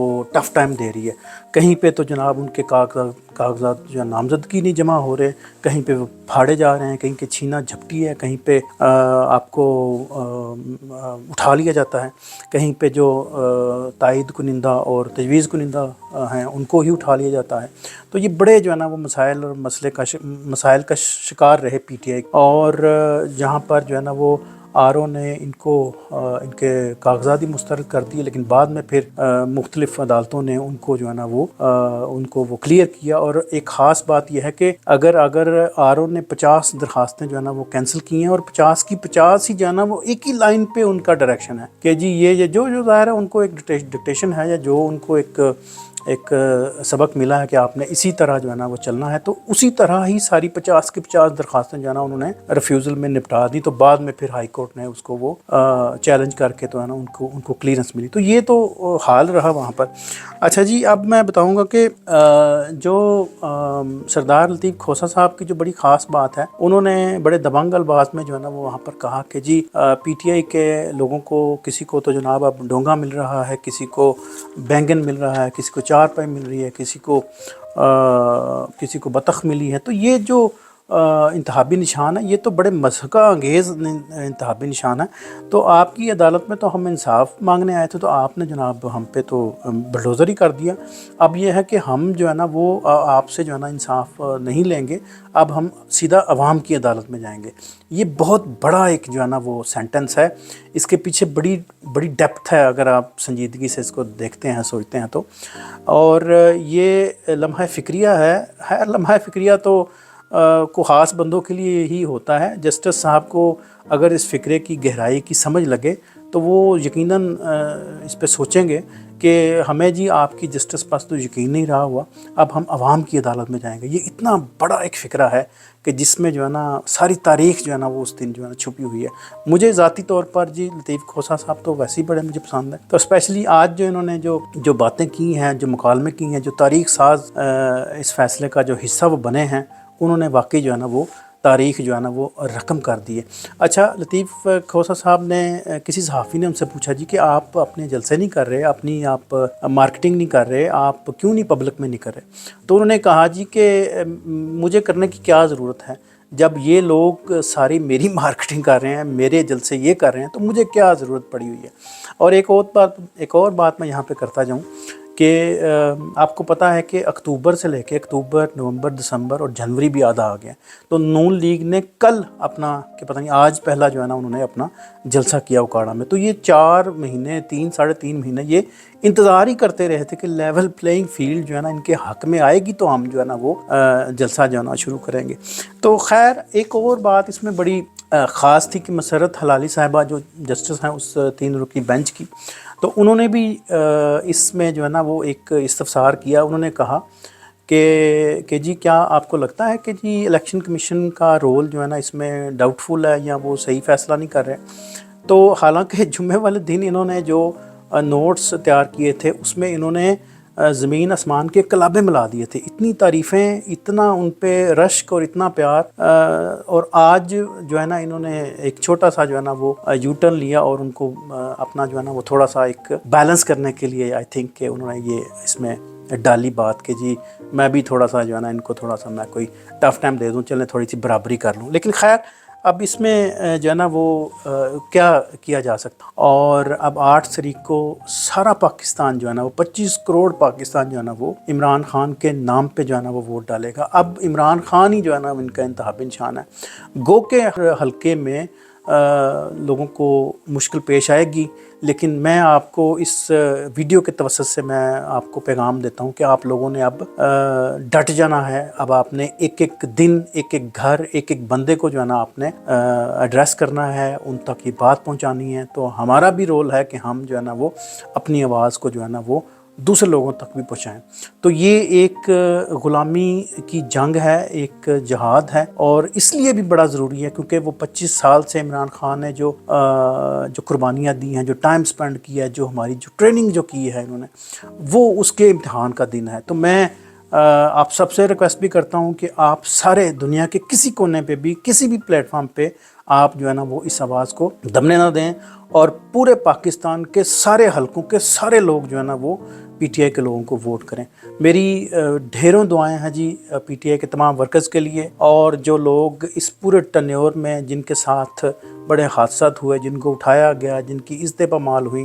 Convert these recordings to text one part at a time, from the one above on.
وہ tough time دے رہی ہے. کہیں پہ تو جناب ان کے کاغذات جو ہے نامزدگی نہیں جمع ہو رہے, کہیں پہ وہ پھاڑے جا رہے ہیں, کہیں کہ چھینا جھپٹی ہے, کہیں پہ آپ کو اٹھا لیا جاتا ہے, کہیں پہ جو تائید کنندہ اور تجویز کنندہ ہیں ان کو ہی اٹھا لیا جاتا ہے. تو یہ بڑے جو ہے نا وہ مسائل اور مسائل کا شکار رہے پی ٹی آئی, اور جہاں پر جو ہے نا وہ آر او نے ان کو ان کے کاغذات ہی مسترد کر دیے, لیکن بعد میں پھر مختلف عدالتوں نے ان کو جو ہے نا وہ کلیئر کیا. اور ایک خاص بات یہ ہے کہ اگر آر او نے 50 درخواستیں جو ہے نا وہ کینسل کی ہیں, اور 50 کی 50 ہی جو ہے نا وہ ایک ہی لائن پہ ان کا ڈائریکشن ہے کہ جی یہ جو ظاہر ہے ان کو ایک ڈکٹیشن ہے, یا جو ان کو ایک سبق ملا ہے کہ آپ نے اسی طرح جو ہے نا وہ چلنا ہے, تو اسی طرح ہی ساری 50 کی 50 درخواستیں جو ہے نا انہوں نے ریفیوزل میں نپٹا دی. تو بعد میں پھر ہائی کورٹ نے اس کو وہ چیلنج کر کے تو ہے نا ان کو کلیئرنس ملی. تو یہ تو حال رہا وہاں پر. اچھا جی, اب میں بتاؤں گا کہ جو سردار لطیف کھوسہ صاحب کی جو بڑی خاص بات ہے, انہوں نے بڑے دبنگ الفاظ میں جو ہے نا وہ وہاں پر کہا کہ جی پی ٹی آئی کے لوگوں کو, کسی کو تو جناب اب ڈونگا مل رہا ہے, کسی کو بینگن مل رہا ہے, کسی کو چارپائی مل رہی ہے, کسی کو بطخ ملی ہے. تو یہ جو انتخابی نشان ہے, یہ تو بڑے مضحکہ انگیز انتخابی نشان ہے. تو آپ کی عدالت میں تو ہم انصاف مانگنے آئے تھے, تو آپ نے جناب ہم پہ تو بلڈوزر ہی کر دیا. اب یہ ہے کہ ہم جو ہے نا وہ آپ سے جو ہے نا انصاف نہیں لیں گے, اب ہم سیدھا عوام کی عدالت میں جائیں گے. یہ بہت بڑا ایک جو ہے نا وہ سینٹنس ہے, اس کے پیچھے بڑی ڈیپتھ ہے اگر آپ سنجیدگی سے اس کو دیکھتے ہیں, سوچتے ہیں تو. اور یہ لمحہ فکریہ ہے لمحہ فکریہ تو کو خاص بندوں کے لیے ہی ہوتا ہے. جسٹس صاحب کو اگر اس فکرے کی گہرائی کی سمجھ لگے تو وہ یقیناً اس پہ سوچیں گے کہ ہمیں جی آپ کی جسٹس پاس تو یقین نہیں رہا ہوا, اب ہم عوام کی عدالت میں جائیں گے. یہ اتنا بڑا ایک فکرہ ہے کہ جس میں جو ہے نا ساری تاریخ جو ہے نا وہ اس دن جو ہے نا چھپی ہوئی ہے. مجھے ذاتی طور پر جی لطیف کھوسہ صاحب تو ویسے ہی بڑے مجھے پسند ہیں, تو اسپیشلی آج جو انہوں نے جو باتیں کی ہیں, جو مکالمے کی ہیں, جو تاریخ ساز اس فیصلے کا جو حصہ وہ بنے ہیں, انہوں نے واقعی جو ہے نا وہ تاریخ جو ہے نا وہ رقم کر دی ہے. اچھا, لطیف کھوسہ صاحب نے کسی صحافی نے ان سے پوچھا جی کہ آپ اپنے جلسے نہیں کر رہے, اپنی آپ مارکیٹنگ نہیں کر رہے, آپ کیوں نہیں پبلک میں نہیں کر رہے؟ تو انہوں نے کہا جی کہ مجھے کرنے کی کیا ضرورت ہے, جب یہ لوگ ساری میری مارکیٹنگ کر رہے ہیں, میرے جلسے یہ کر رہے ہیں, تو مجھے کیا ضرورت پڑی ہوئی ہے. اور ایک اور بات میں یہاں پہ کرتا جاؤں کہ آپ کو پتہ ہے کہ اکتوبر سے لے کے اکتوبر, نومبر, دسمبر اور جنوری بھی آدھا آ گیا. تو نون لیگ نے کل اپنا کہ پتہ نہیں آج پہلا جو ہے نا انہوں نے اپنا جلسہ کیا اکاڑا میں. تو یہ 4 مہینے 3-3.5 مہینے یہ انتظار ہی کرتے رہے تھے کہ لیول پلینگ فیلڈ جو ہے نا ان کے حق میں آئے گی تو ہم جو ہے نا وہ جلسہ جو ہے نا شروع کریں گے. تو خیر, ایک اور بات اس میں بڑی خاص تھی کہ مسرت حلالی صاحبہ جو جسٹس ہیں اس 3 رکنی بینچ کی, تو انہوں نے بھی اس میں جو ہے نا وہ ایک استفسار کیا. انہوں نے کہا کہ جی کیا آپ کو لگتا ہے کہ جی الیکشن کمیشن کا رول جو ہے نا اس میں ڈاؤٹ فل ہے, یا وہ صحیح فیصلہ نہیں کر رہے؟ تو حالانکہ جمعے والے دن انہوں نے جو نوٹس تیار کیے تھے اس میں انہوں نے زمین آسمان کے کلابے ملا دیے تھے. اتنی تعریفیں, اتنا ان پہ رشک اور اتنا پیار, اور آج جو ہے نا انہوں نے ایک چھوٹا سا جو ہے نا وہ یو ٹرن لیا, اور ان کو اپنا جو ہے نا وہ تھوڑا سا ایک بیلنس کرنے کے لیے آئی تھنک کہ انہوں نے یہ اس میں ڈالی بات کہ جی میں بھی تھوڑا سا جو ہے نا ان کو تھوڑا سا میں کوئی ٹف ٹائم دے دوں, چلیں تھوڑی سی برابری کر لوں. لیکن خیر, اب اس میں جو ہے نا وہ کیا کیا جا سکتا. اور اب 8 تاریخ کو سارا پاکستان جو ہے نا وہ 25 کروڑ پاکستان جو ہے نا وہ عمران خان کے نام پہ جو ہے نا وہ ووٹ ڈالے گا. اب عمران خان ہی جو ہے نا ان کا انتخابی نشان ہے. گو کے حلقے میں لوگوں کو مشکل پیش آئے گی, لیکن میں آپ کو اس ویڈیو کے توسط سے میں آپ کو پیغام دیتا ہوں کہ آپ لوگوں نے اب ڈٹ جانا ہے. اب آپ نے ایک ایک دن, ایک ایک گھر, ایک ایک بندے کو جو ہے نا آپ نے ایڈریس کرنا ہے, ان تک یہ بات پہنچانی ہے. تو ہمارا بھی رول ہے کہ ہم جو ہے نا وہ اپنی آواز کو جو ہے نا وہ دوسرے لوگوں تک بھی پہنچائیں. تو یہ ایک غلامی کی جنگ ہے, ایک جہاد ہے, اور اس لیے بھی بڑا ضروری ہے کیونکہ وہ 25 سال سے عمران خان نے جو قربانیاں دی ہیں, جو ٹائم سپینڈ کیا ہے, جو ہماری جو ٹریننگ جو کی ہے انہوں نے, وہ اس کے امتحان کا دن ہے. تو میں آپ سب سے ریکویسٹ بھی کرتا ہوں کہ آپ سارے دنیا کے کسی کونے پہ بھی, کسی بھی پلیٹ فارم پہ آپ جو ہے نا وہ اس آواز کو دبنے نہ دیں, اور پورے پاکستان کے سارے حلقوں کے سارے لوگ جو ہے نا وہ پی ٹی آئی کے لوگوں کو ووٹ کریں۔ میری ڈھیروں دعائیں ہیں جی پی ٹی آئی کے تمام ورکرز کے لیے، اور جو لوگ اس پورے ٹنیور میں جن کے ساتھ بڑے حادثات ہوئے، جن کو اٹھایا گیا، جن کی عزتیں پامال ہوئی،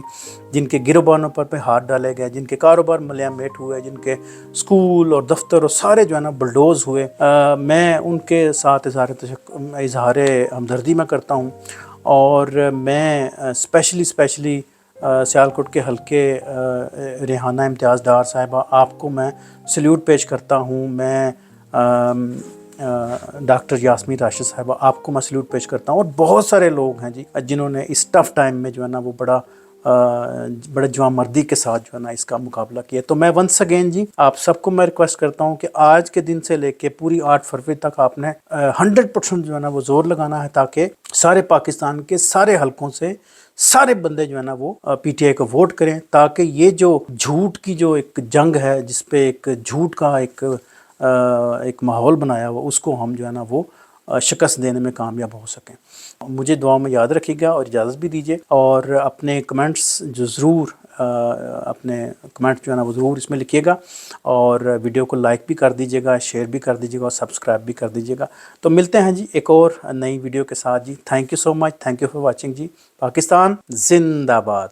جن کے گروبانوں پر پہ ہاتھ ڈالے گئے، جن کے کاروبار ملیام میٹ ہوئے، جن کے اسکول اور دفتر اور سارے جو ہے نا بلڈوز ہوئے، میں ان کے ساتھ اظہار ہمدردی میں کرتا ہوں۔ اور میں اسپیشلی سیالکوٹ کے حلقے ریحانہ امتیاز ڈار صاحبہ، آپ کو میں سلیوٹ پیش کرتا ہوں۔ میں ڈاکٹر یاسمین راشد صاحبہ، آپ کو میں سلیوٹ پیش کرتا ہوں، اور بہت سارے لوگ ہیں جی جنہوں نے اس ٹف ٹائم میں جو ہے نا وہ بڑے جوان مردی کے ساتھ جو ہے نا اس کا مقابلہ کیا۔ تو میں ونس اگین جی آپ سب کو میں ریکویسٹ کرتا ہوں کہ آج کے دن سے لے کے پوری 8 فروری تک آپ نے 100% جو ہے نا وہ زور لگانا ہے، تاکہ سارے پاکستان کے سارے حلقوں سے سارے بندے جو ہے نا وہ پی ٹی آئی کو ووٹ کریں، تاکہ یہ جو جھوٹ کی جو ایک جنگ ہے، جس پہ ایک جھوٹ کا ایک ماحول بنایا ہوا، اس کو ہم جو ہے نا وہ شکست دینے میں کامیاب ہو سکیں۔ مجھے دعا میں یاد رکھیے گا اور اجازت بھی دیجیے، اور اپنے کمنٹس جو ضرور اپنے کمنٹ جو ہے نا وہ ضرور اس میں لکھیے گا، اور ویڈیو کو لائک بھی کر دیجیے گا، شیئر بھی کر دیجیے گا، اور سبسکرائب بھی کر دیجیے گا۔ تو ملتے ہیں جی ایک اور نئی ویڈیو کے ساتھ جی۔ Thank you so much, thank you for watching جی۔ پاکستان زندہ باد۔